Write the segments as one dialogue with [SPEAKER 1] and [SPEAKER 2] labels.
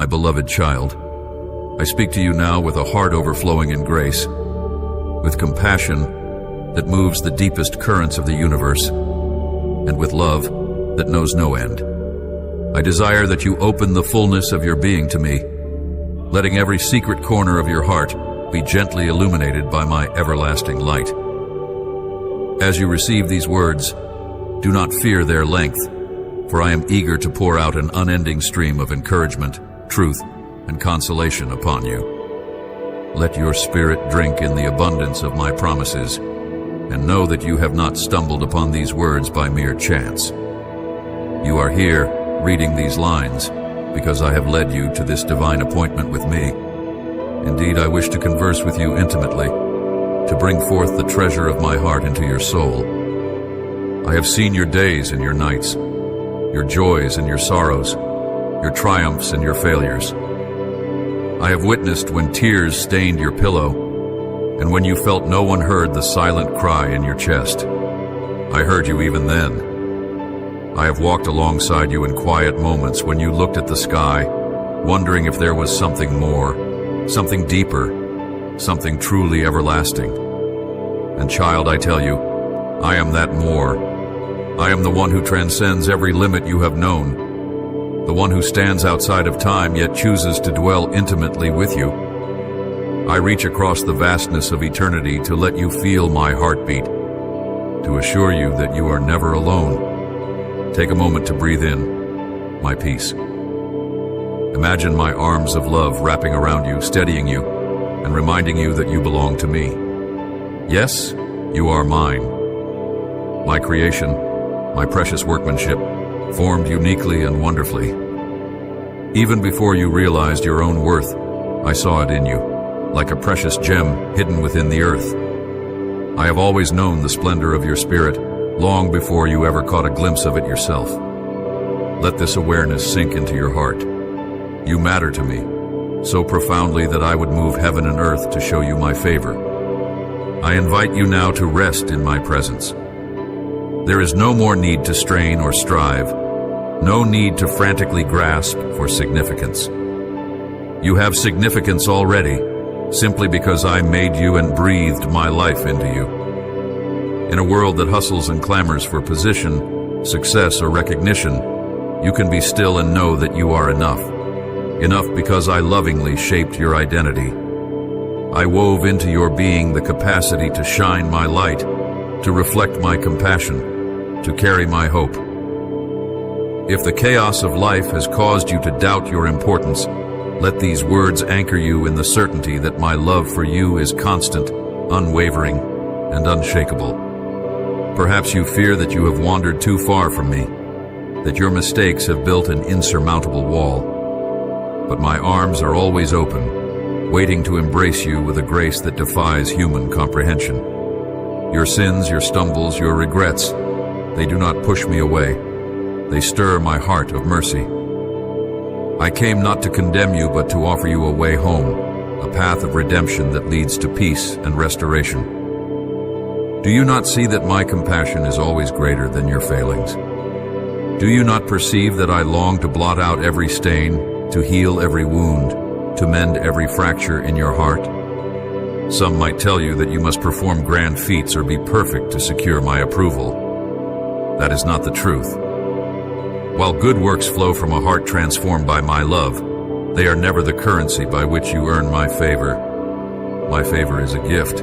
[SPEAKER 1] beloved child, I speak to you now with a heart overflowing in grace, with compassion that moves the deepest currents of the universe, and with love that knows no end. I desire that you open the fullness of your being to me, letting every secret corner of your heart be gently illuminated by my everlasting light. As you receive these words, do not fear their length, for I am eager to pour out an unending stream of encouragement, truth, and consolation upon you. Let your spirit drink in the abundance of my promises, and know that you have not stumbled upon these words by mere chance. You are here reading these lines because I have led you to this divine appointment with me. Indeed, I wish to converse with you intimately, to bring forth the treasure of my heart into your soul. I have seen your days and your nights, your joys and your sorrows, your triumphs and your failures. I have witnessed when tears stained your pillow, and when you felt no one heard the silent cry in your chest. I heard you even then. I have walked alongside you in quiet moments when you looked at the sky, wondering if there was something more, something deeper, something truly everlasting. And child, I tell you, I am that more. I am the one who transcends every limit you have known, the one who stands outside of time yet chooses to dwell intimately with you. I reach across the vastness of eternity to let you feel my heartbeat, to assure you that you are never alone. Take a moment to breathe in my peace. Imagine my arms of love wrapping around you, steadying you, and reminding you that you belong to me. Yes, you are mine. My creation, my precious workmanship, formed uniquely and wonderfully. Even before you realized your own worth, I saw it in you, like a precious gem hidden within the earth. I have always known the splendor of your spirit, long before you ever caught a glimpse of it yourself. Let this awareness sink into your heart. You matter to me, so profoundly that I would move heaven and earth to show you my favor. I invite you now to rest in my presence. There is no more need to strain or strive, no need to frantically grasp for significance. You have significance already, simply because I made you and breathed my life into you. In a world that hustles and clamors for position, success, or recognition, you can be still and know that you are enough. Enough because I lovingly shaped your identity. I wove into your being the capacity to shine my light, to reflect my compassion, to carry my hope. If the chaos of life has caused you to doubt your importance, let these words anchor you in the certainty that my love for you is constant, unwavering, and unshakable. Perhaps you fear that you have wandered too far from me, that your mistakes have built an insurmountable wall. But my arms are always open, waiting to embrace you with a grace that defies human comprehension. Your sins, your stumbles, your regrets, they do not push me away. They stir my heart of mercy. I came not to condemn you, but to offer you a way home, a path of redemption that leads to peace and restoration. Do you not see that my compassion is always greater than your failings? Do you not perceive that I long to blot out every stain, to heal every wound, to mend every fracture in your heart? Some might tell you that you must perform grand feats or be perfect to secure my approval. That is not the truth. While good works flow from a heart transformed by my love, they are never the currency by which you earn my favor. My favor is a gift,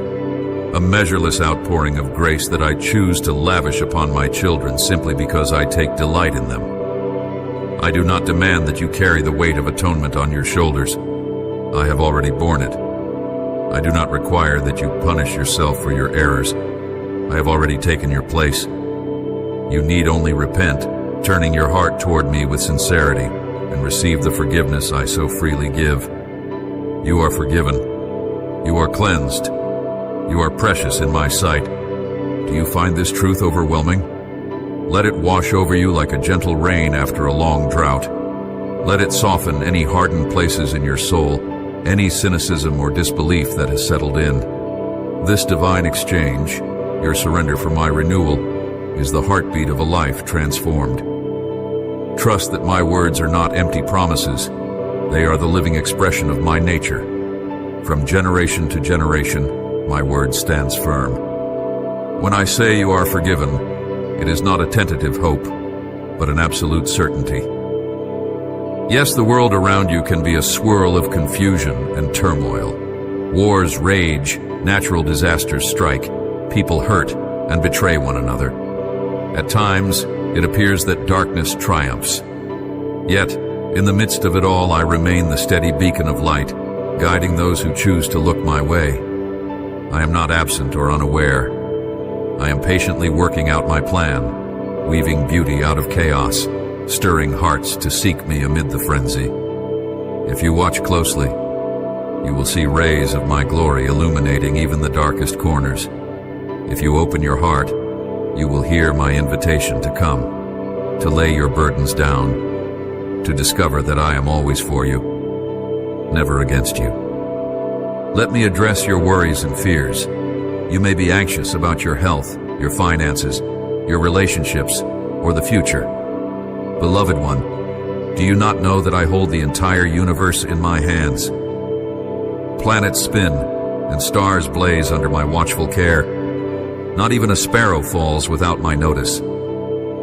[SPEAKER 1] a measureless outpouring of grace that I choose to lavish upon my children simply because I take delight in them. I do not demand that you carry the weight of atonement on your shoulders. I have already borne it. I do not require that you punish yourself for your errors. I have already taken your place. You need only repent, turning your heart toward me with sincerity, and receive the forgiveness I so freely give. You are forgiven. You are cleansed. You are precious in my sight. Do you find this truth overwhelming? Let it wash over you like a gentle rain after a long drought. Let it soften any hardened places in your soul, any cynicism or disbelief that has settled in. This divine exchange, your surrender for my renewal, is the heartbeat of a life transformed. Trust that my words are not empty promises. They are the living expression of my nature. From generation to generation, my word stands firm. When I say you are forgiven, it is not a tentative hope, but an absolute certainty. Yes, the world around you can be a swirl of confusion and turmoil. Wars rage, natural disasters strike, people hurt and betray one another. At times, it appears that darkness triumphs. Yet, in the midst of it all, I remain the steady beacon of light, guiding those who choose to look my way. I am not absent or unaware. I am patiently working out my plan, weaving beauty out of chaos, stirring hearts to seek me amid the frenzy. If you watch closely, you will see rays of my glory illuminating even the darkest corners. If you open your heart, you will hear my invitation to come, to lay your burdens down, to discover that I am always for you, never against you. Let me address your worries and fears. You may be anxious about your health, your finances, your relationships, or the future. Beloved one, do you not know that I hold the entire universe in my hands? Planets spin, and stars blaze under my watchful care. Not even a sparrow falls without my notice.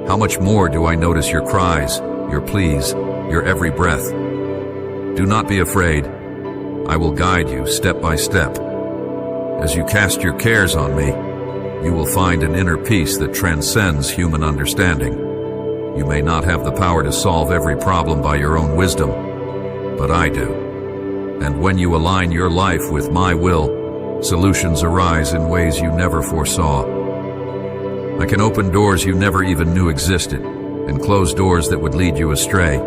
[SPEAKER 1] How much more do I notice your cries, your pleas, your every breath? Do not be afraid. I will guide you step by step. As you cast your cares on me, you will find an inner peace that transcends human understanding. You may not have the power to solve every problem by your own wisdom, but I do. And when you align your life with my will, solutions arise in ways you never foresaw. I can open doors you never even knew existed, and close doors that would lead you astray.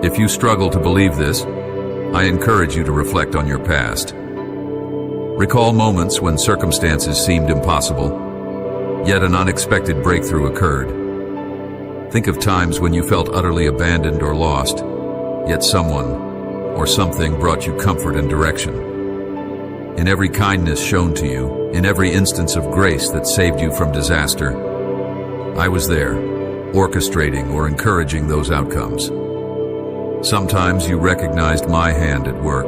[SPEAKER 1] If you struggle to believe this, I encourage you to reflect on your past. Recall moments when circumstances seemed impossible, yet an unexpected breakthrough occurred. Think of times when you felt utterly abandoned or lost, yet someone or something brought you comfort and direction. In every kindness shown to you, in every instance of grace that saved you from disaster, I was there, orchestrating or encouraging those outcomes. Sometimes you recognized my hand at work.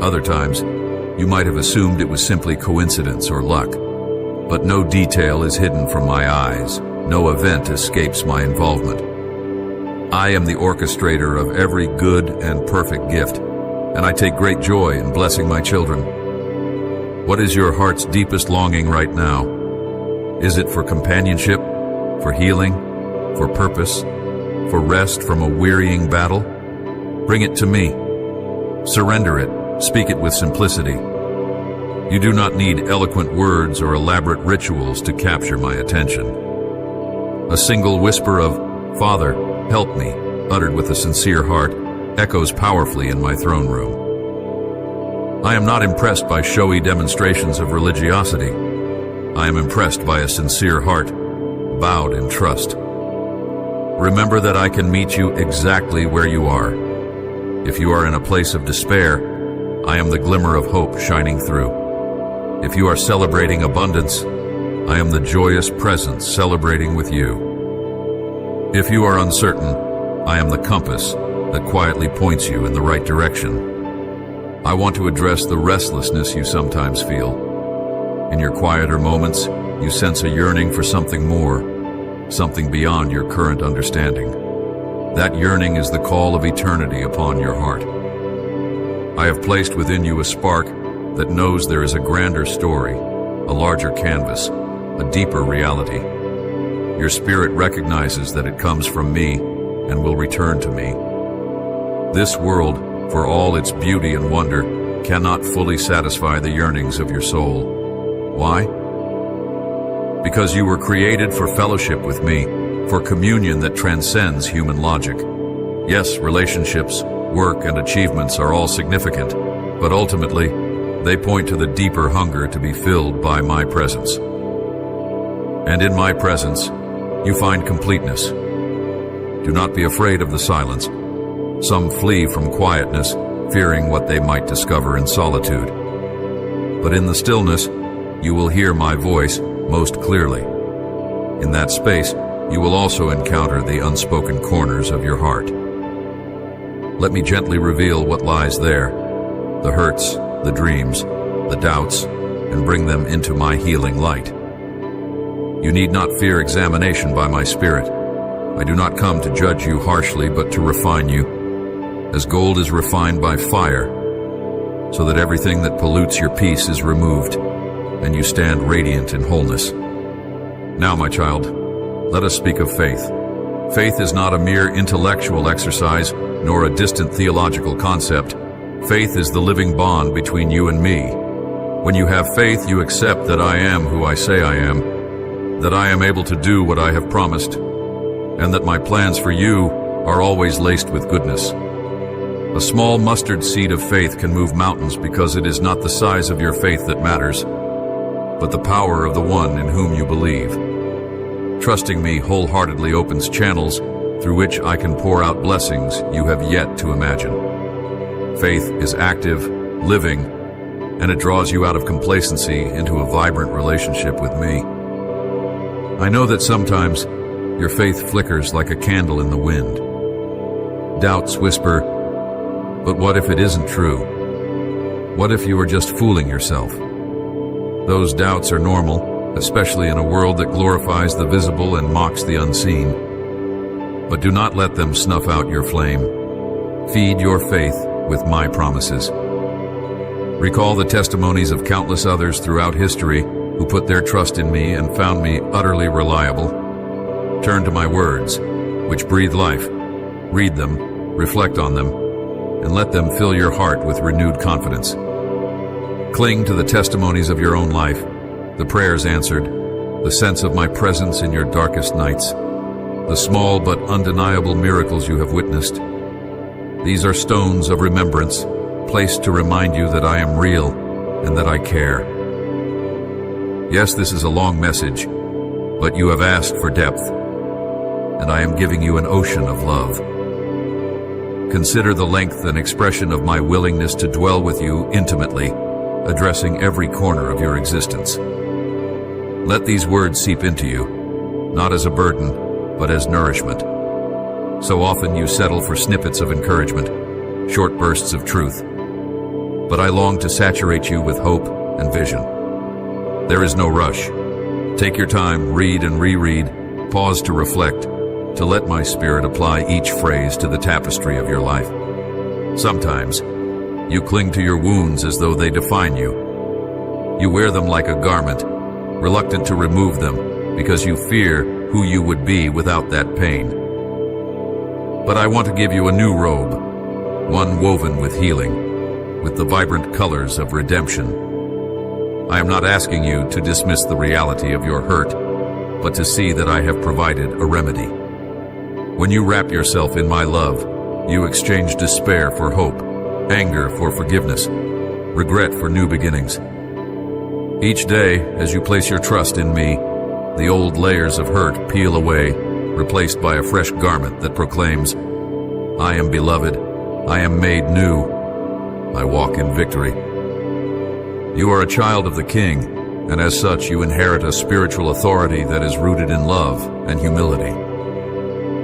[SPEAKER 1] Other times, you might have assumed it was simply coincidence or luck. But no detail is hidden from my eyes. No event escapes my involvement. I am the orchestrator of every good and perfect gift, and I take great joy in blessing my children. What is your heart's deepest longing right now? Is it for companionship, for healing, for purpose, for rest from a wearying battle? Bring it to me. Surrender it. Speak it with simplicity. You do not need eloquent words or elaborate rituals to capture my attention. A single whisper of, "Father, help me," uttered with a sincere heart, echoes powerfully in my throne room. I am not impressed by showy demonstrations of religiosity. I am impressed by a sincere heart, bowed in trust. Remember that I can meet you exactly where you are. If you are in a place of despair, I am the glimmer of hope shining through. If you are celebrating abundance, I am the joyous presence celebrating with you. If you are uncertain, I am the compass that quietly points you in the right direction. I want to address the restlessness you sometimes feel. In your quieter moments, you sense a yearning for something more, something beyond your current understanding. That yearning is the call of eternity upon your heart. I have placed within you a spark that knows there is a grander story, a larger canvas, a deeper reality. Your spirit recognizes that it comes from me and will return to me. This world, for all its beauty and wonder, cannot fully satisfy the yearnings of your soul. Why? Because you were created for fellowship with me, for communion that transcends human logic. Yes, relationships, work, and achievements are all significant, but ultimately, they point to the deeper hunger to be filled by my presence. And in my presence, you find completeness. Do not be afraid of the silence. Some flee from quietness, fearing what they might discover in solitude. But in the stillness, you will hear my voice most clearly. In that space, you will also encounter the unspoken corners of your heart. Let me gently reveal what lies there, the hurts, the dreams, the doubts, and bring them into my healing light. You need not fear examination by my Spirit. I do not come to judge you harshly, but to refine you, as gold is refined by fire, so that everything that pollutes your peace is removed, and you stand radiant in wholeness. Now, my child, let us speak of faith. Faith is not a mere intellectual exercise, nor a distant theological concept. Faith is the living bond between you and me. When you have faith, you accept that I am who I say I am, that I am able to do what I have promised, and that my plans for you are always laced with goodness. A small mustard seed of faith can move mountains because it is not the size of your faith that matters, but the power of the one in whom you believe. Trusting me wholeheartedly opens channels through which I can pour out blessings you have yet to imagine. Faith is active, living, and it draws you out of complacency into a vibrant relationship with me. I know that sometimes your faith flickers like a candle in the wind. Doubts whisper, but what if it isn't true? What if you are just fooling yourself? Those doubts are normal, especially in a world that glorifies the visible and mocks the unseen. But do not let them snuff out your flame. Feed your faith with my promises. Recall the testimonies of countless others throughout history who put their trust in me and found me utterly reliable. Turn to my words, which breathe life. Read them, reflect on them, and let them fill your heart with renewed confidence. Cling to the testimonies of your own life, the prayers answered, the sense of my presence in your darkest nights, the small but undeniable miracles you have witnessed. These are stones of remembrance, placed to remind you that I am real and that I care. Yes, this is a long message, but you have asked for depth, and I am giving you an ocean of love. Consider the length and expression of my willingness to dwell with you intimately, addressing every corner of your existence. Let these words seep into you, not as a burden, but as nourishment. So often you settle for snippets of encouragement, short bursts of truth. But I long to saturate you with hope and vision. There is no rush. Take your time, read and reread, pause to reflect, to let my Spirit apply each phrase to the tapestry of your life. Sometimes, you cling to your wounds as though they define you. You wear them like a garment, reluctant to remove them because you fear who you would be without that pain. But I want to give you a new robe, one woven with healing, with the vibrant colors of redemption. I am not asking you to dismiss the reality of your hurt, but to see that I have provided a remedy. When you wrap yourself in my love, you exchange despair for hope, anger for forgiveness, regret for new beginnings. Each day, as you place your trust in me, the old layers of hurt peel away, replaced by a fresh garment that proclaims, I am beloved, I am made new, I walk in victory. You are a child of the King, and as such you inherit a spiritual authority that is rooted in love and humility.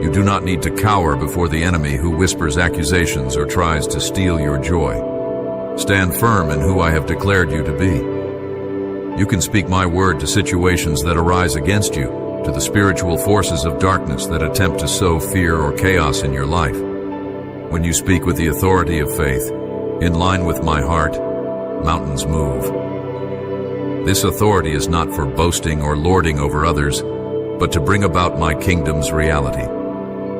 [SPEAKER 1] You do not need to cower before the enemy who whispers accusations or tries to steal your joy. Stand firm in who I have declared you to be. You can speak my word to situations that arise against you, to the spiritual forces of darkness that attempt to sow fear or chaos in your life. When you speak with the authority of faith, in line with my heart, mountains move. This authority is not for boasting or lording over others, but to bring about my kingdom's reality.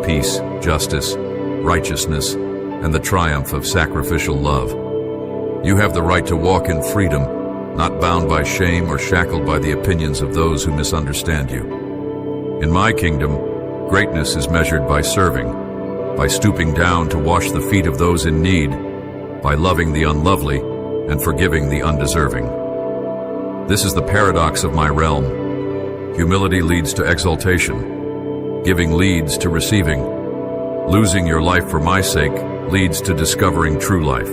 [SPEAKER 1] Peace, justice, righteousness, and the triumph of sacrificial love. You have the right to walk in freedom, not bound by shame or shackled by the opinions of those who misunderstand you. In my kingdom, greatness is measured by serving, by stooping down to wash the feet of those in need, by loving the unlovely and forgiving the undeserving. This is the paradox of my realm. Humility leads to exaltation. Giving leads to receiving. Losing your life for my sake leads to discovering true life.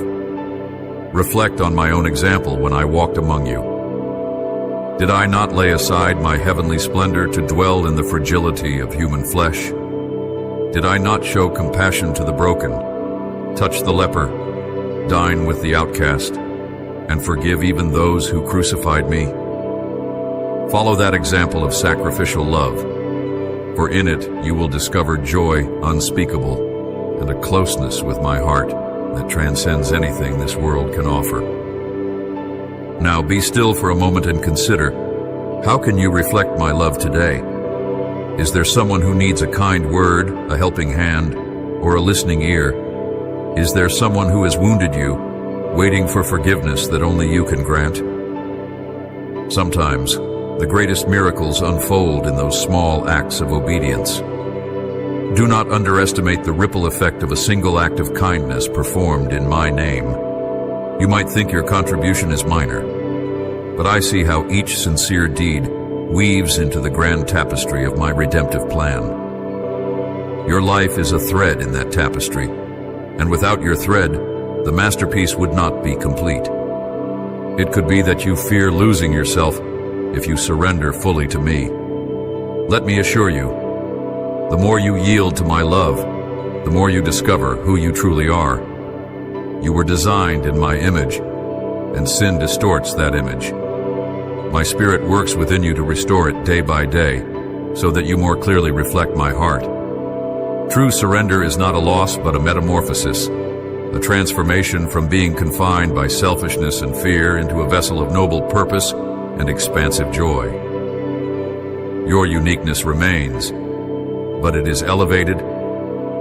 [SPEAKER 1] Reflect on my own example when I walked among you. Did I not lay aside my heavenly splendor to dwell in the fragility of human flesh? Did I not show compassion to the broken, touch the leper, dine with the outcast, and forgive even those who crucified me. Follow that example of sacrificial love, for in it you will discover joy unspeakable and a closeness with my heart that transcends anything this world can offer. Now be still for a moment and consider, how can you reflect my love today? Is there someone who needs a kind word, a helping hand, or a listening ear? Is there someone who has wounded you, waiting for forgiveness that only you can grant? Sometimes, the greatest miracles unfold in those small acts of obedience. Do not underestimate the ripple effect of a single act of kindness performed in my name. You might think your contribution is minor, but I see how each sincere deed weaves into the grand tapestry of my redemptive plan. Your life is a thread in that tapestry, and without your thread, the masterpiece would not be complete. It could be that you fear losing yourself if you surrender fully to me. Let me assure you, the more you yield to my love, the more you discover who you truly are. You were designed in my image, and sin distorts that image. My Spirit works within you to restore it day by day, so that you more clearly reflect my heart. True surrender is not a loss but a metamorphosis, a transformation from being confined by selfishness and fear into a vessel of noble purpose and expansive joy. Your uniqueness remains, but it is elevated,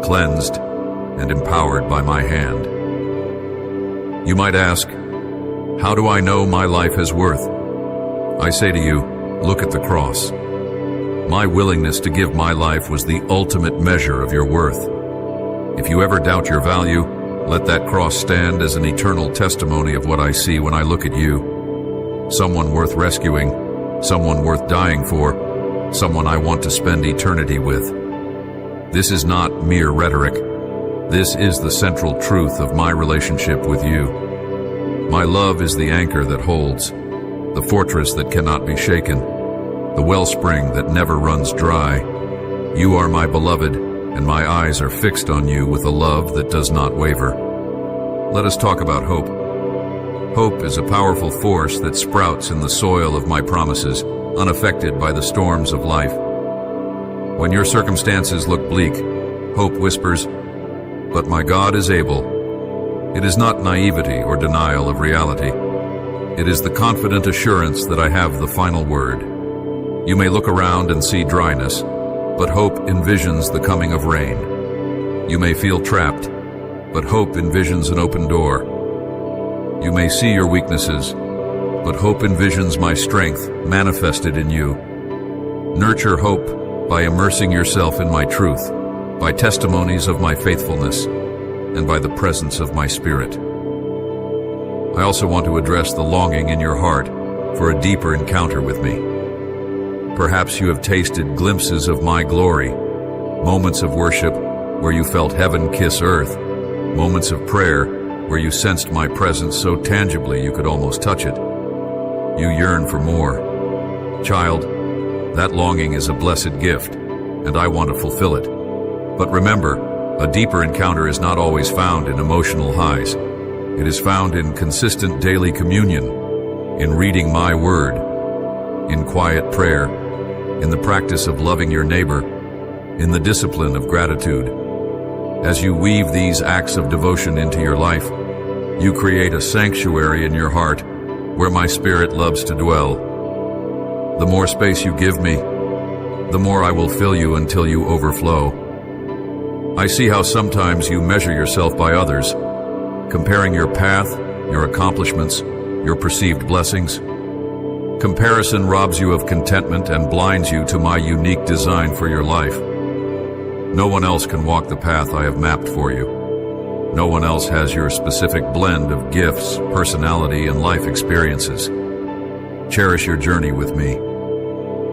[SPEAKER 1] cleansed, and empowered by my hand. You might ask, how do I know my life has worth? I say to you, look at the cross. My willingness to give my life was the ultimate measure of your worth. If you ever doubt your value, let that cross stand as an eternal testimony of what I see when I look at you. Someone worth rescuing, someone worth dying for, someone I want to spend eternity with. This is not mere rhetoric. This is the central truth of my relationship with you. My love is the anchor that holds, the fortress that cannot be shaken, the wellspring that never runs dry. You are my beloved, and my eyes are fixed on you with a love that does not waver. Let us talk about hope. Hope is a powerful force that sprouts in the soil of my promises, unaffected by the storms of life. When your circumstances look bleak, hope whispers, "But my God is able." It is not naivety or denial of reality. It is the confident assurance that I have the final word. You may look around and see dryness, but hope envisions the coming of rain. You may feel trapped, but hope envisions an open door. You may see your weaknesses, but hope envisions my strength manifested in you. Nurture hope by immersing yourself in my truth, by testimonies of my faithfulness, and by the presence of my Spirit. I also want to address the longing in your heart for a deeper encounter with me. Perhaps you have tasted glimpses of my glory, moments of worship where you felt heaven kiss earth, moments of prayer where you sensed my presence so tangibly you could almost touch it. You yearn for more. Child, that longing is a blessed gift, and I want to fulfill it. But remember, a deeper encounter is not always found in emotional highs. It is found in consistent daily communion, in reading my word, in quiet prayer, in the practice of loving your neighbor, in the discipline of gratitude. As you weave these acts of devotion into your life, you create a sanctuary in your heart where my Spirit loves to dwell. The more space you give me, the more I will fill you until you overflow. I see how sometimes you measure yourself by others, comparing your path, your accomplishments, your perceived blessings. Comparison robs you of contentment and blinds you to my unique design for your life. No one else can walk the path I have mapped for you. No one else has your specific blend of gifts, personality, and life experiences. Cherish your journey with me.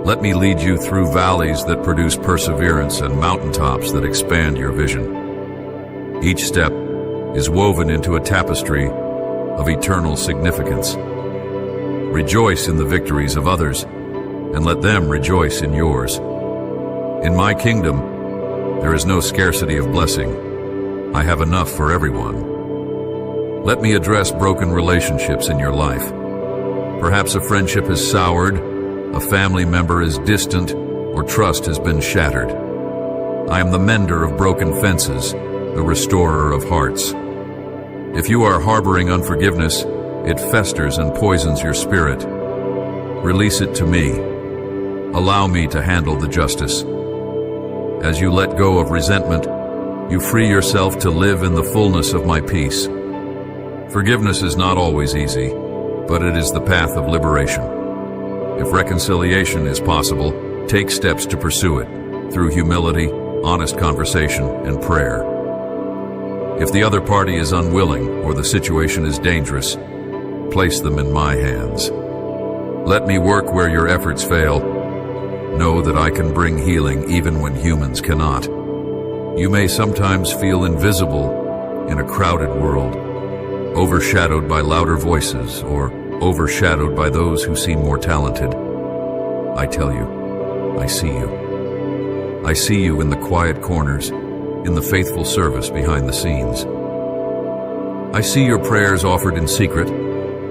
[SPEAKER 1] Let me lead you through valleys that produce perseverance and mountaintops that expand your vision. Each step is woven into a tapestry of eternal significance. Rejoice in the victories of others, and let them rejoice in yours. In my kingdom, there is no scarcity of blessing, I have enough for everyone. Let me address broken relationships in your life. Perhaps a friendship has soured, a family member is distant, or trust has been shattered. I am the mender of broken fences, the restorer of hearts. If you are harboring unforgiveness, it festers and poisons your spirit. Release it to me. Allow me to handle the justice. As you let go of resentment, you free yourself to live in the fullness of my peace. Forgiveness is not always easy, but it is the path of liberation. If reconciliation is possible, take steps to pursue it through humility, honest conversation, and prayer. If the other party is unwilling or the situation is dangerous, place them in my hands. Let me work where your efforts fail. Know that I can bring healing even when humans cannot. You may sometimes feel invisible in a crowded world, overshadowed by louder voices or overshadowed by those who seem more talented. I tell you, I see you. I see you in the quiet corners, in the faithful service behind the scenes. I see your prayers offered in secret,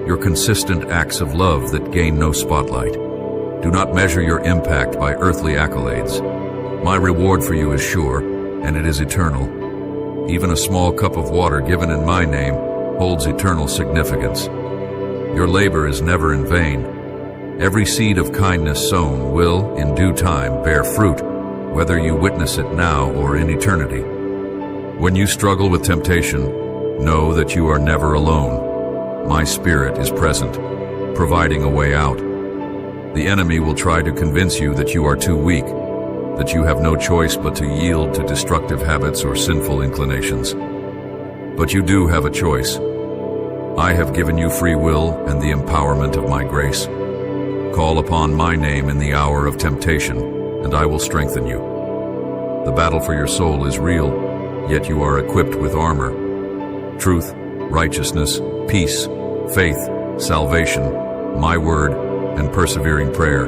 [SPEAKER 1] your consistent acts of love that gain no spotlight. Do not measure your impact by earthly accolades. My reward for you is sure, and it is eternal. Even a small cup of water given in my name holds eternal significance. Your labor is never in vain. Every seed of kindness sown will, in due time, bear fruit, whether you witness it now or in eternity. When you struggle with temptation, know that you are never alone. My Spirit is present, providing a way out. The enemy will try to convince you that you are too weak, that you have no choice but to yield to destructive habits or sinful inclinations. But you do have a choice. I have given you free will and the empowerment of my grace. Call upon my name in the hour of temptation, and I will strengthen you. The battle for your soul is real, yet you are equipped with armor. Truth, righteousness, peace, faith, salvation, my word, and persevering prayer.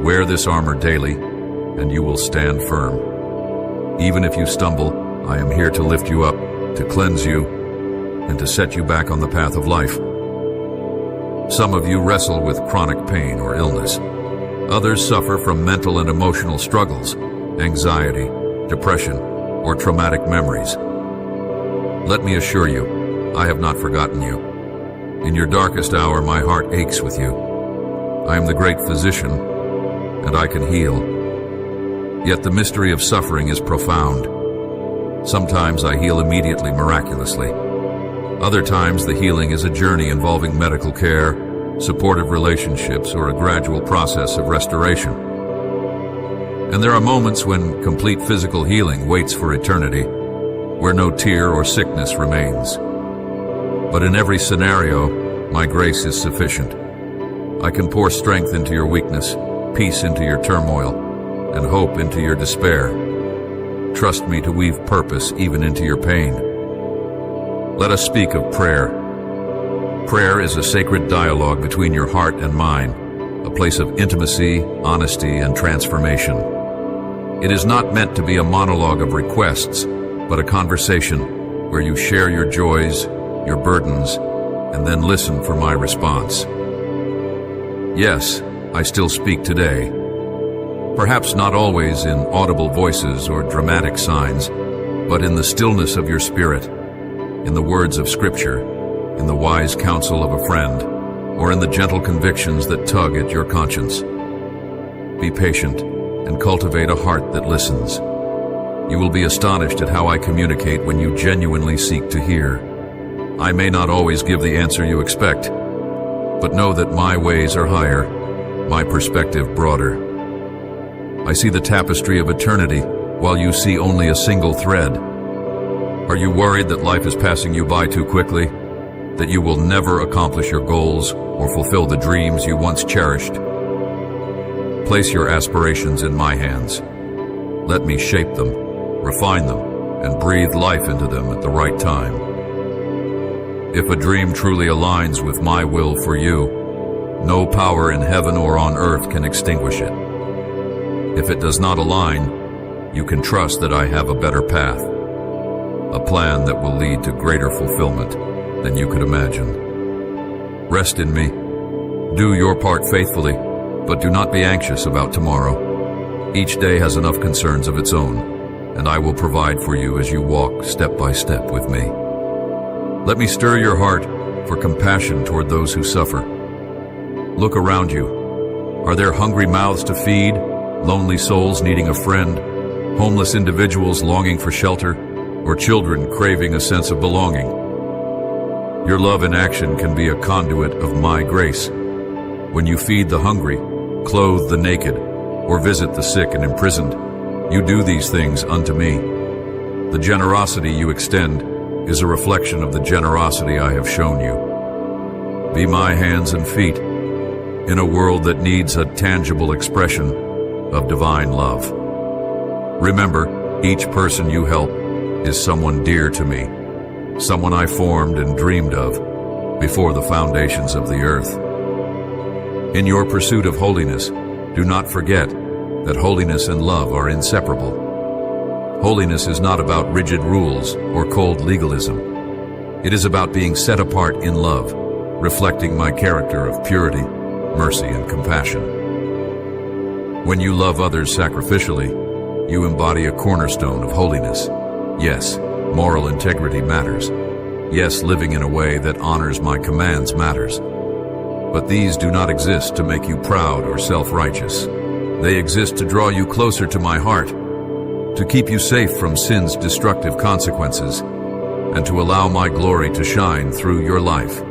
[SPEAKER 1] Wear this armor daily, and you will stand firm. Even if you stumble, I am here to lift you up, to cleanse you, and to set you back on the path of life. Some of you wrestle with chronic pain or illness. Others suffer from mental and emotional struggles, anxiety, depression, or traumatic memories. Let me assure you, I have not forgotten you. In your darkest hour, my heart aches with you. I am the great physician, and I can heal. Yet the mystery of suffering is profound. Sometimes I heal immediately, miraculously. Other times the healing is a journey involving medical care, supportive relationships, or a gradual process of restoration. And there are moments when complete physical healing waits for eternity, where no tear or sickness remains. But in every scenario, my grace is sufficient. I can pour strength into your weakness, peace into your turmoil, and hope into your despair. Trust me to weave purpose even into your pain. Let us speak of prayer. Prayer is a sacred dialogue between your heart and mine, a place of intimacy, honesty, and transformation. It is not meant to be a monologue of requests, but a conversation where you share your joys, your burdens, and then listen for my response. Yes, I still speak today. Perhaps not always in audible voices or dramatic signs, but in the stillness of your spirit, in the words of Scripture, in the wise counsel of a friend, or in the gentle convictions that tug at your conscience. Be patient and cultivate a heart that listens. You will be astonished at how I communicate when you genuinely seek to hear. I may not always give the answer you expect, but know that my ways are higher, my perspective broader. I see the tapestry of eternity while you see only a single thread. Are you worried that life is passing you by too quickly? That you will never accomplish your goals or fulfill the dreams you once cherished? Place your aspirations in my hands. Let me shape them, refine them, and breathe life into them at the right time. If a dream truly aligns with my will for you, no power in heaven or on earth can extinguish it. If it does not align, you can trust that I have a better path, a plan that will lead to greater fulfillment than you could imagine. Rest in me. Do your part faithfully, but do not be anxious about tomorrow. Each day has enough concerns of its own, and I will provide for you as you walk step by step with me. Let me stir your heart for compassion toward those who suffer. Look around you. Are there hungry mouths to feed, lonely souls needing a friend, homeless individuals longing for shelter, or children craving a sense of belonging? Your love in action can be a conduit of my grace. When you feed the hungry, clothe the naked, or visit the sick and imprisoned, you do these things unto me. The generosity you extend is a reflection of the generosity I have shown you. Be my hands and feet in a world that needs a tangible expression of divine love. Remember, each person you help is someone dear to me, someone I formed and dreamed of before the foundations of the earth. In your pursuit of holiness, do not forget that holiness and love are inseparable. Holiness is not about rigid rules or cold legalism. It is about being set apart in love, reflecting my character of purity, mercy, and compassion. When you love others sacrificially, you embody a cornerstone of holiness. Yes, moral integrity matters. Yes, living in a way that honors my commands matters. But these do not exist to make you proud or self-righteous. They exist to draw you closer to my heart, to keep you safe from sin's destructive consequences, and to allow my glory to shine through your life.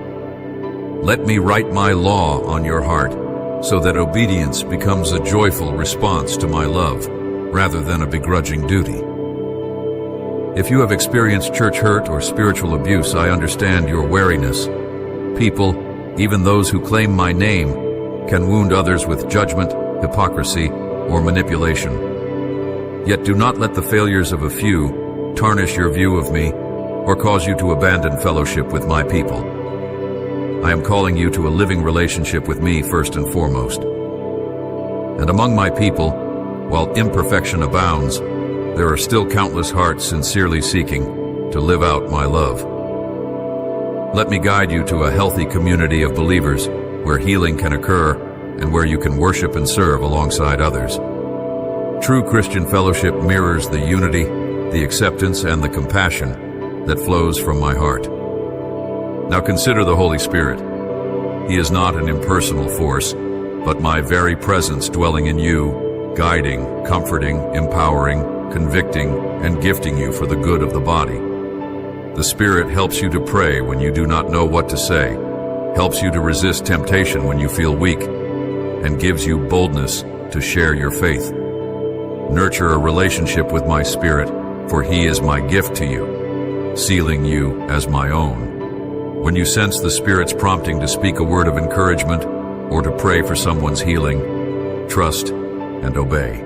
[SPEAKER 1] Let me write my law on your heart, so that obedience becomes a joyful response to my love, rather than a begrudging duty. If you have experienced church hurt or spiritual abuse, I understand your wariness. People, even those who claim my name, can wound others with judgment, hypocrisy, or manipulation. Yet do not let the failures of a few tarnish your view of me or cause you to abandon fellowship with my people. I am calling you to a living relationship with me first and foremost. And among my people, while imperfection abounds, there are still countless hearts sincerely seeking to live out my love. Let me guide you to a healthy community of believers where healing can occur and where you can worship and serve alongside others. True Christian fellowship mirrors the unity, the acceptance, and the compassion that flows from my heart. Now consider the Holy Spirit. He is not an impersonal force, but my very presence dwelling in you, guiding, comforting, empowering, convicting, and gifting you for the good of the body. The Spirit helps you to pray when you do not know what to say, helps you to resist temptation when you feel weak, and gives you boldness to share your faith. Nurture a relationship with my Spirit, for He is my gift to you, sealing you as my own. When you sense the Spirit's prompting to speak a word of encouragement or to pray for someone's healing, trust and obey.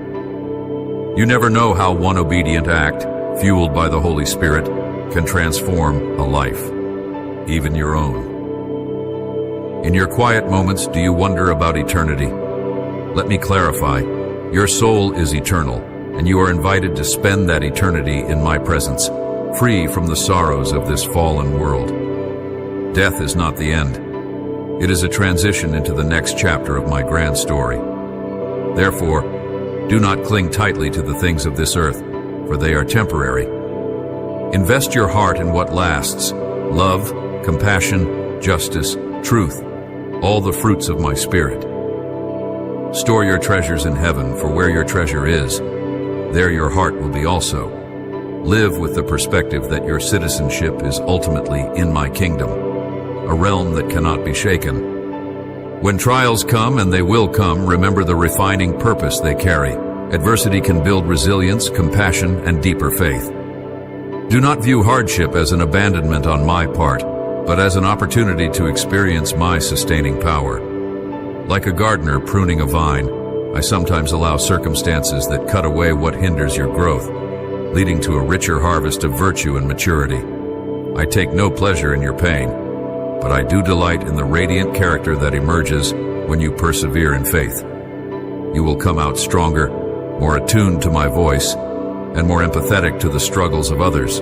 [SPEAKER 1] You never know how one obedient act, fueled by the Holy Spirit, can transform a life, even your own. In your quiet moments, do you wonder about eternity? Let me clarify. Your soul is eternal, and you are invited to spend that eternity in my presence, free from the sorrows of this fallen world. Death is not the end. It is a transition into the next chapter of my grand story. Therefore, do not cling tightly to the things of this earth, for they are temporary. Invest your heart in what lasts: love, compassion, justice, truth, all the fruits of my Spirit. Store your treasures in heaven, for where your treasure is, there your heart will be also. Live with the perspective that your citizenship is ultimately in my kingdom, a realm that cannot be shaken. When trials come, and they will come, remember the refining purpose they carry. Adversity can build resilience, compassion, and deeper faith. Do not view hardship as an abandonment on my part, but as an opportunity to experience my sustaining power. Like a gardener pruning a vine, I sometimes allow circumstances that cut away what hinders your growth, leading to a richer harvest of virtue and maturity. I take no pleasure in your pain, but I do delight in the radiant character that emerges when you persevere in faith. You will come out stronger, more attuned to my voice, and more empathetic to the struggles of others.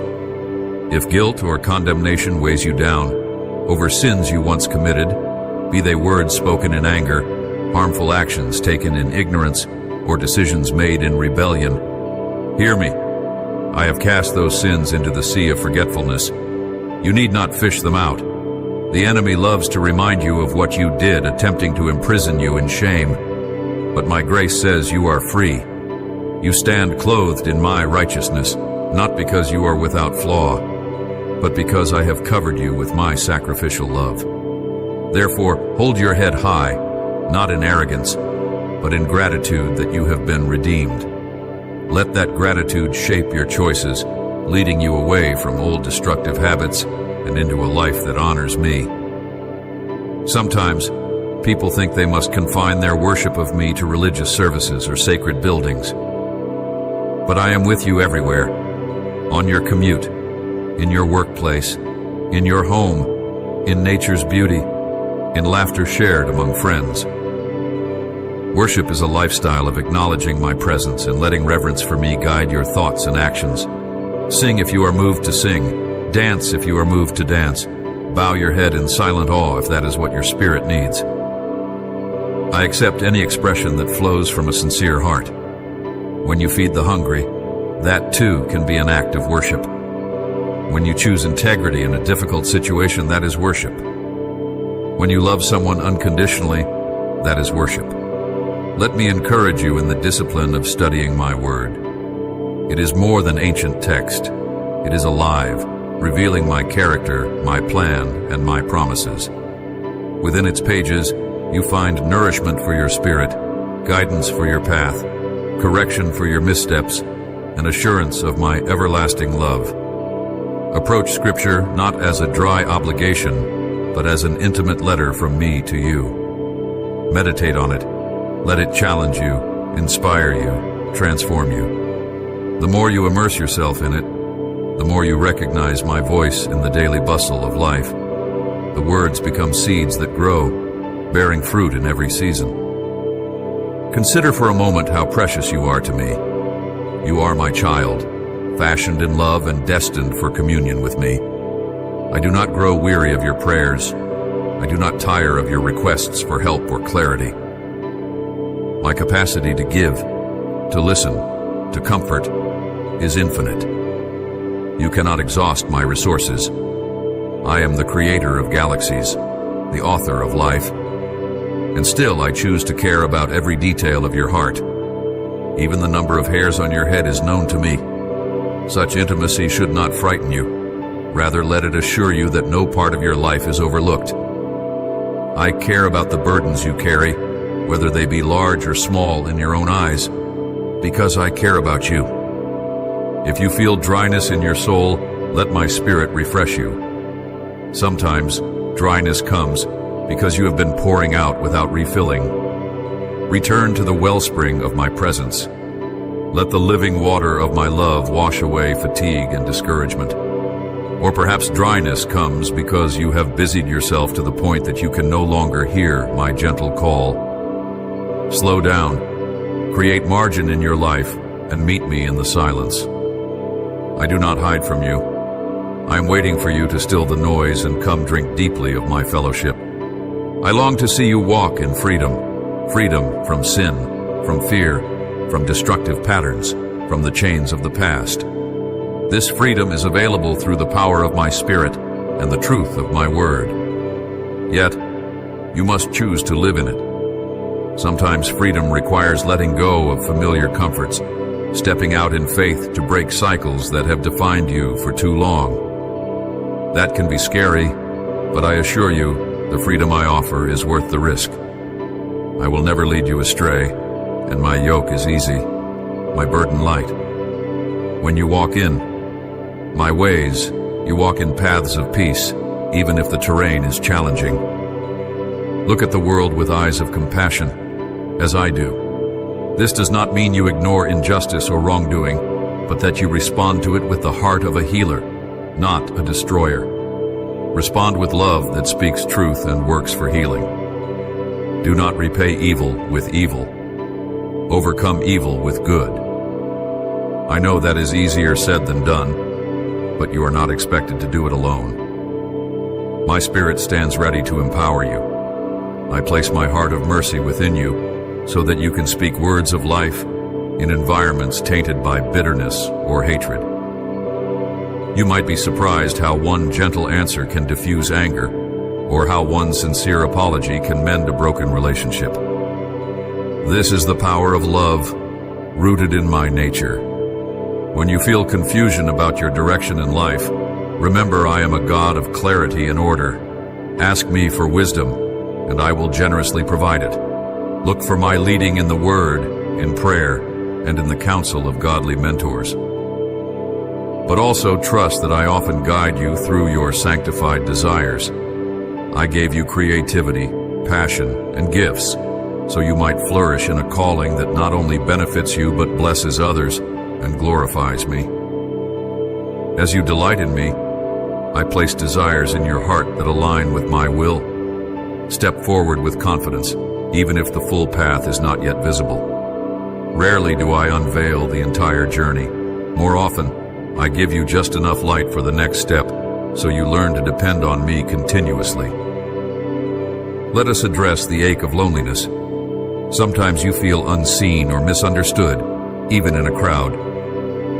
[SPEAKER 1] If guilt or condemnation weighs you down over sins you once committed, be they words spoken in anger, harmful actions taken in ignorance, or decisions made in rebellion, hear me. I have cast those sins into the sea of forgetfulness. You need not fish them out. The enemy loves to remind you of what you did, attempting to imprison you in shame. But my grace says you are free. You stand clothed in my righteousness, not because you are without flaw, but because I have covered you with my sacrificial love. Therefore, hold your head high, not in arrogance, but in gratitude that you have been redeemed. Let that gratitude shape your choices, leading you away from old destructive habits and into a life that honors me. Sometimes, people think they must confine their worship of me to religious services or sacred buildings. But I am with you everywhere, on your commute, in your workplace, in your home, in nature's beauty, in laughter shared among friends. Worship is a lifestyle of acknowledging my presence and letting reverence for me guide your thoughts and actions. Sing if you are moved to sing. Dance if you are moved to dance. Bow your head in silent awe if that is what your spirit needs. I accept any expression that flows from a sincere heart. When you feed the hungry, that too can be an act of worship. When you choose integrity in a difficult situation, that is worship. When you love someone unconditionally, that is worship. Let me encourage you in the discipline of studying my word. It is more than ancient text. It is alive, revealing my character, my plan, and my promises. Within its pages, you find nourishment for your spirit, guidance for your path, correction for your missteps, and assurance of my everlasting love. Approach Scripture not as a dry obligation, but as an intimate letter from me to you. Meditate on it. Let it challenge you, inspire you, transform you. The more you immerse yourself in it, the more you recognize my voice in the daily bustle of life. The words become seeds that grow, bearing fruit in every season. Consider for a moment how precious you are to me. You are my child, fashioned in love and destined for communion with me. I do not grow weary of your prayers. I do not tire of your requests for help or clarity. My capacity to give, to listen, to comfort is infinite. You cannot exhaust my resources. I am the creator of galaxies, the author of life. And still I choose to care about every detail of your heart. Even the number of hairs on your head is known to me. Such intimacy should not frighten you. Rather, let it assure you that no part of your life is overlooked. I care about the burdens you carry, whether they be large or small in your own eyes, because I care about you. If you feel dryness in your soul, let my spirit refresh you. Sometimes dryness comes because you have been pouring out without refilling. Return to the wellspring of my presence. Let the living water of my love wash away fatigue and discouragement. Or perhaps dryness comes because you have busied yourself to the point that you can no longer hear my gentle call. Slow down, create margin in your life, and meet me in the silence. I do not hide from you. I am waiting for you to still the noise and come drink deeply of my fellowship. I long to see you walk in freedom, freedom from sin, from fear, from destructive patterns, from the chains of the past. This freedom is available through the power of my Spirit and the truth of my word. Yet, you must choose to live in it. Sometimes freedom requires letting go of familiar comforts, stepping out in faith to break cycles that have defined you for too long. That can be scary, but I assure you, the freedom I offer is worth the risk. I will never lead you astray, and my yoke is easy, my burden light. When you walk in my ways, you walk in paths of peace, even if the terrain is challenging. Look at the world with eyes of compassion, as I do. This does not mean you ignore injustice or wrongdoing, but that you respond to it with the heart of a healer, not a destroyer. Respond with love that speaks truth and works for healing. Do not repay evil with evil. Overcome evil with good. I know that is easier said than done, but you are not expected to do it alone. My Spirit stands ready to empower you. I place my heart of mercy within you so that you can speak words of life in environments tainted by bitterness or hatred. You might be surprised how one gentle answer can diffuse anger, or how one sincere apology can mend a broken relationship. This is the power of love, rooted in my nature. When you feel confusion about your direction in life, remember I am a God of clarity and order. Ask me for wisdom, and I will generously provide it. Look for my leading in the Word, in prayer, and in the counsel of godly mentors. But also trust that I often guide you through your sanctified desires. I gave you creativity, passion, and gifts, so you might flourish in a calling that not only benefits you but blesses others and glorifies me. As you delight in me, I place desires in your heart that align with my will. Step forward with confidence, even if the full path is not yet visible. Rarely do I unveil the entire journey. More often, I give you just enough light for the next step, so you learn to depend on me continuously. Let us address the ache of loneliness. Sometimes you feel unseen or misunderstood, even in a crowd.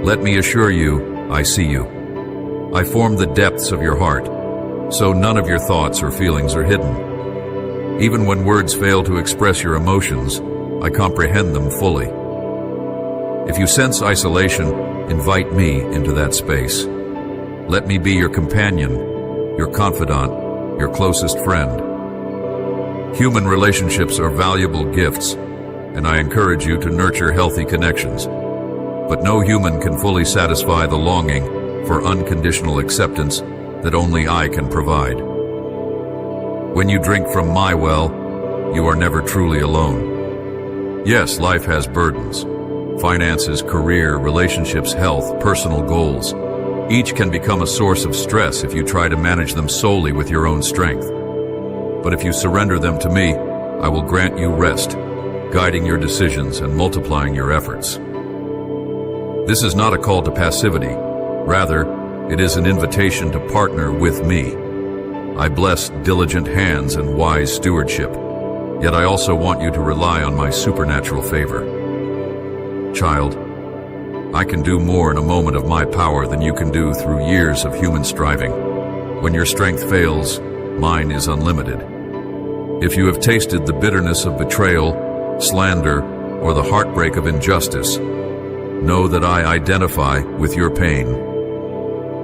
[SPEAKER 1] Let me assure you, I see you. I form the depths of your heart, so none of your thoughts or feelings are hidden. Even when words fail to express your emotions, I comprehend them fully. If you sense isolation, invite me into that space. Let me be your companion, your confidant, your closest friend. Human relationships are valuable gifts, and I encourage you to nurture healthy connections. But no human can fully satisfy the longing for unconditional acceptance that only I can provide. When you drink from my well, you are never truly alone. Yes, life has burdens. Finances, career, relationships, health, personal goals. Each can become a source of stress if you try to manage them solely with your own strength. But if you surrender them to me, I will grant you rest, guiding your decisions and multiplying your efforts. This is not a call to passivity. Rather, it is an invitation to partner with me. I bless diligent hands and wise stewardship, yet I also want you to rely on my supernatural favor. Child, I can do more in a moment of my power than you can do through years of human striving. When your strength fails, mine is unlimited. If you have tasted the bitterness of betrayal, slander, or the heartbreak of injustice, know that I identify with your pain.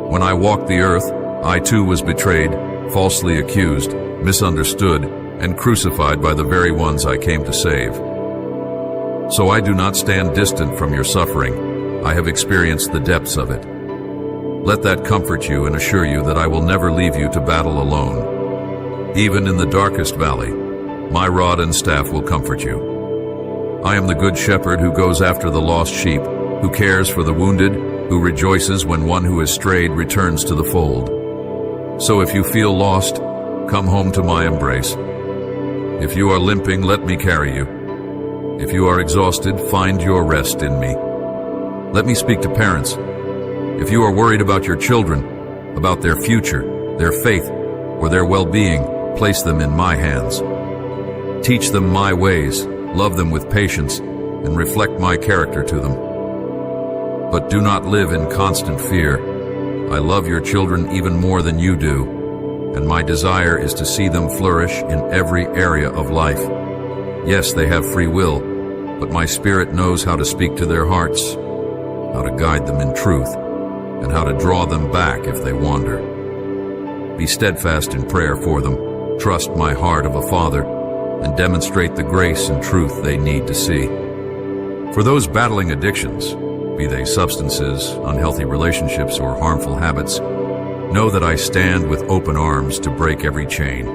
[SPEAKER 1] When I walked the earth, I too was betrayed, falsely accused, misunderstood, and crucified by the very ones I came to save. So I do not stand distant from your suffering. I have experienced the depths of it. Let that comfort you and assure you that I will never leave you to battle alone. Even in the darkest valley, my rod and staff will comfort you. I am the good shepherd who goes after the lost sheep, who cares for the wounded, who rejoices when one who has strayed returns to the fold. So if you feel lost, come home to my embrace. If you are limping, let me carry you. If you are exhausted, find your rest in me. Let me speak to parents. If you are worried about your children, about their future, their faith, or their well-being, place them in my hands. Teach them my ways, love them with patience, and reflect my character to them. But do not live in constant fear. I love your children even more than you do, and my desire is to see them flourish in every area of life. Yes, they have free will, but my Spirit knows how to speak to their hearts, how to guide them in truth, and how to draw them back if they wander. Be steadfast in prayer for them, trust my heart of a father, and demonstrate the grace and truth they need to see. For those battling addictions, be they substances, unhealthy relationships, or harmful habits, know that I stand with open arms to break every chain.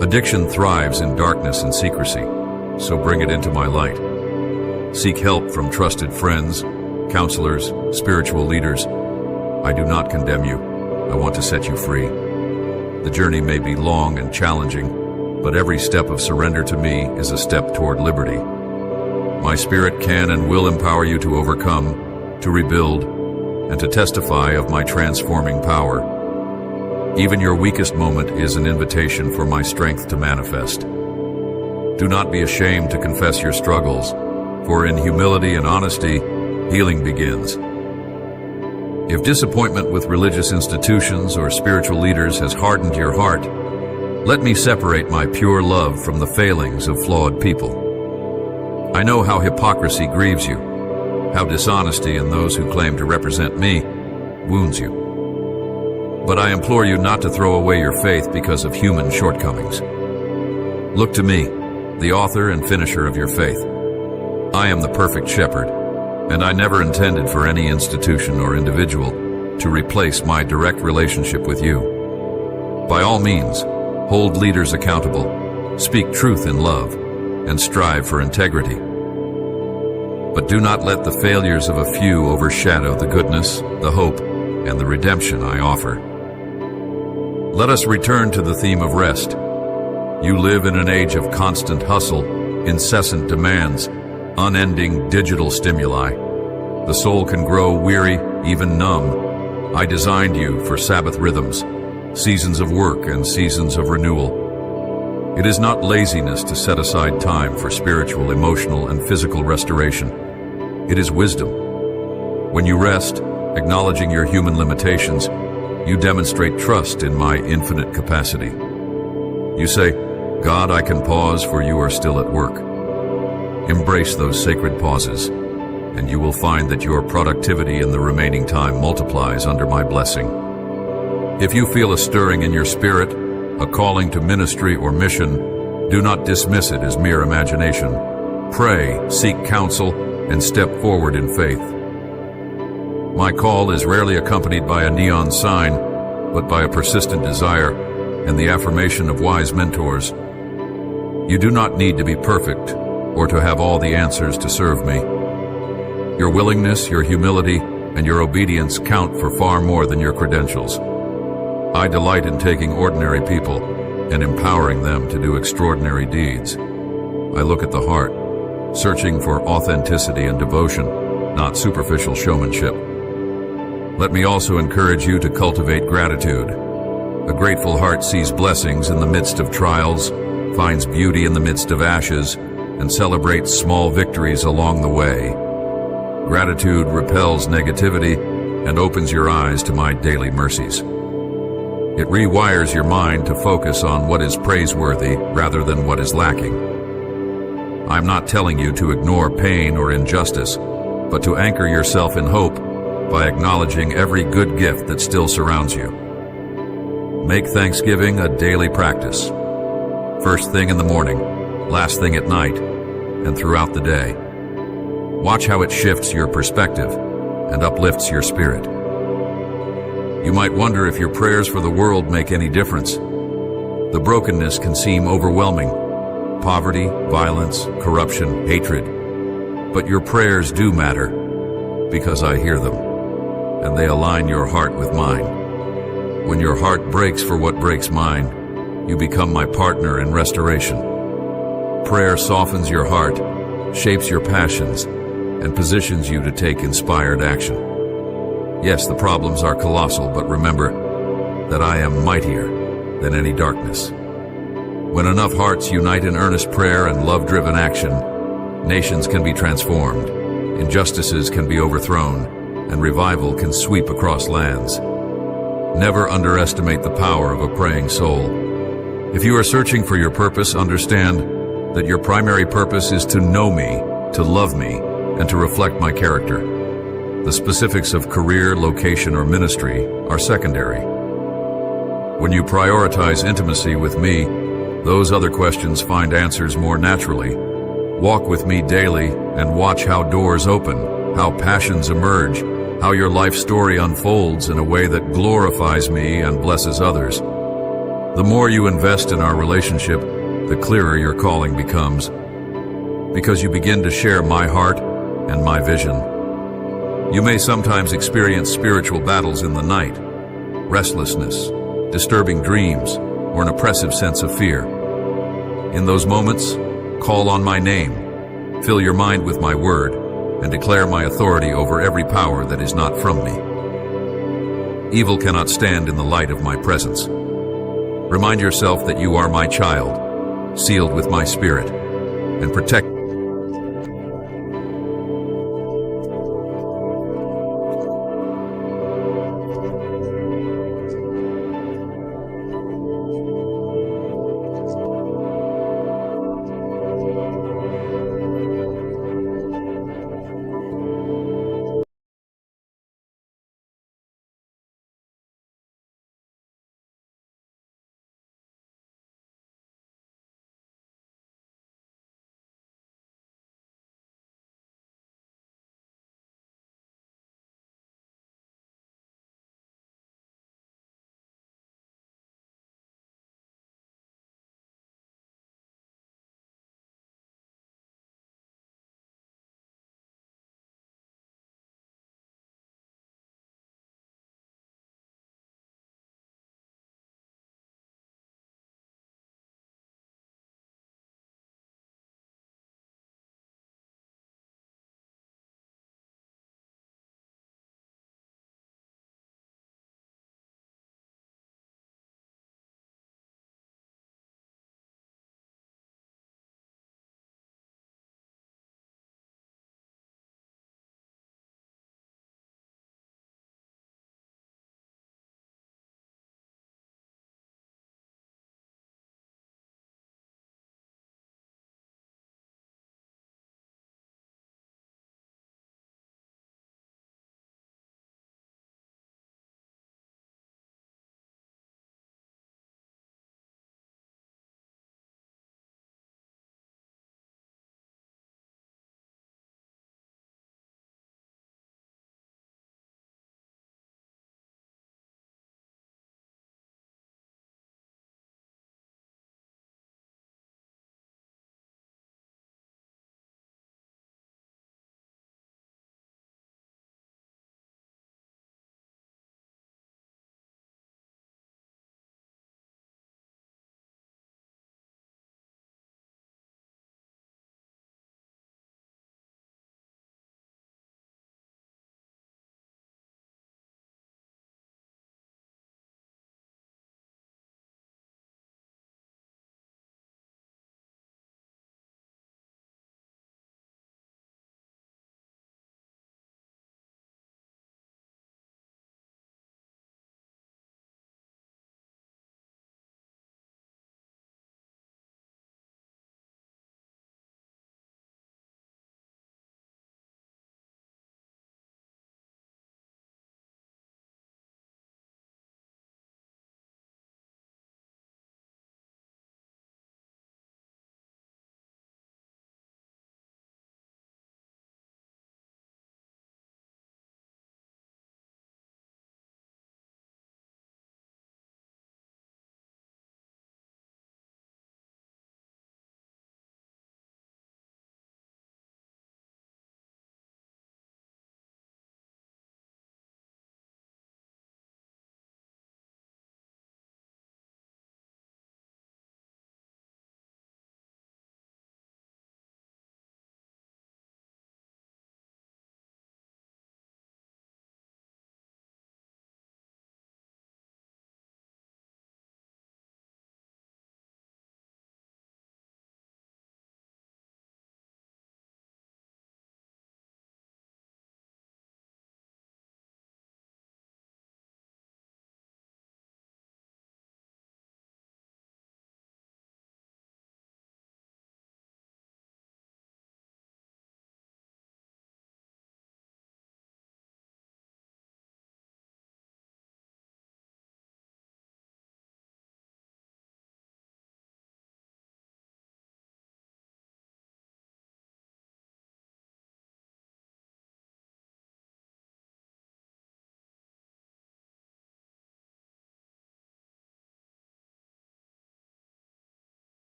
[SPEAKER 1] Addiction thrives in darkness and secrecy, so bring it into my light. Seek help from trusted friends, counselors, spiritual leaders. I do not condemn you. I want to set you free. The journey may be long and challenging, but every step of surrender to me is a step toward liberty. My Spirit can and will empower you to overcome, to rebuild, and to testify of my transforming power. Even your weakest moment is an invitation for my strength to manifest. Do not be ashamed to confess your struggles, for in humility and honesty, healing begins. If disappointment with religious institutions or spiritual leaders has hardened your heart, let me separate my pure love from the failings of flawed people. I know how hypocrisy grieves you, how dishonesty in those who claim to represent me wounds you. But I implore you not to throw away your faith because of human shortcomings. Look to me, the author and finisher of your faith. I am the perfect shepherd, and I never intended for any institution or individual to replace my direct relationship with you. By all means, hold leaders accountable, speak truth in love, and strive for integrity. But do not let the failures of a few overshadow the goodness, the hope, and the redemption I offer. Let us return to the theme of rest. You live in an age of constant hustle, incessant demands, unending digital stimuli. The soul can grow weary, even numb. I designed you for Sabbath rhythms, seasons of work and seasons of renewal. It is not laziness to set aside time for spiritual, emotional, and physical restoration. It is wisdom. When you rest, acknowledging your human limitations, you demonstrate trust in my infinite capacity. You say, God, I can pause, for you are still at work. Embrace those sacred pauses, and you will find that your productivity in the remaining time multiplies under my blessing. If you feel a stirring in your spirit, a calling to ministry or mission, do not dismiss it as mere imagination. Pray, seek counsel, and step forward in faith. My call is rarely accompanied by a neon sign, but by a persistent desire and the affirmation of wise mentors. You do not need to be perfect or to have all the answers to serve me. Your willingness, your humility, and your obedience count for far more than your credentials. I delight in taking ordinary people and empowering them to do extraordinary deeds. I look at the heart, searching for authenticity and devotion, not superficial showmanship. Let me also encourage you to cultivate gratitude. A grateful heart sees blessings in the midst of trials, finds beauty in the midst of ashes, and celebrates small victories along the way. Gratitude repels negativity and opens your eyes to my daily mercies. It rewires your mind to focus on what is praiseworthy rather than what is lacking. I'm not telling you to ignore pain or injustice, but to anchor yourself in hope by acknowledging every good gift that still surrounds you. Make Thanksgiving a daily practice. First thing in the morning, last thing at night, and throughout the day. Watch how it shifts your perspective and uplifts your spirit. You might wonder if your prayers for the world make any difference. The brokenness can seem overwhelming. Poverty, violence, corruption, hatred. But your prayers do matter, because I hear them, and they align your heart with mine. When your heart breaks for what breaks mine, you become my partner in restoration. Prayer softens your heart, shapes your passions, and positions you to take inspired action. Yes, the problems are colossal, but remember that I am mightier than any darkness. When enough hearts unite in earnest prayer and love-driven action, nations can be transformed, injustices can be overthrown, and revival can sweep across lands. Never underestimate the power of a praying soul. If you are searching for your purpose, understand that your primary purpose is to know me, to love me, and to reflect my character. The specifics of career, location, or ministry are secondary. When you prioritize intimacy with me, those other questions find answers more naturally. Walk with me daily and watch how doors open, how passions emerge, how your life story unfolds in a way that glorifies me and blesses others. The more you invest in our relationship, the clearer your calling becomes, because you begin to share my heart and my vision. You may sometimes experience spiritual battles in the night, restlessness, disturbing dreams, or an oppressive sense of fear. In those moments, call on my name, fill your mind with my word, and declare my authority over every power that is not from me. Evil cannot stand in the light of my presence. Remind yourself that you are my child, sealed with my spirit, and protected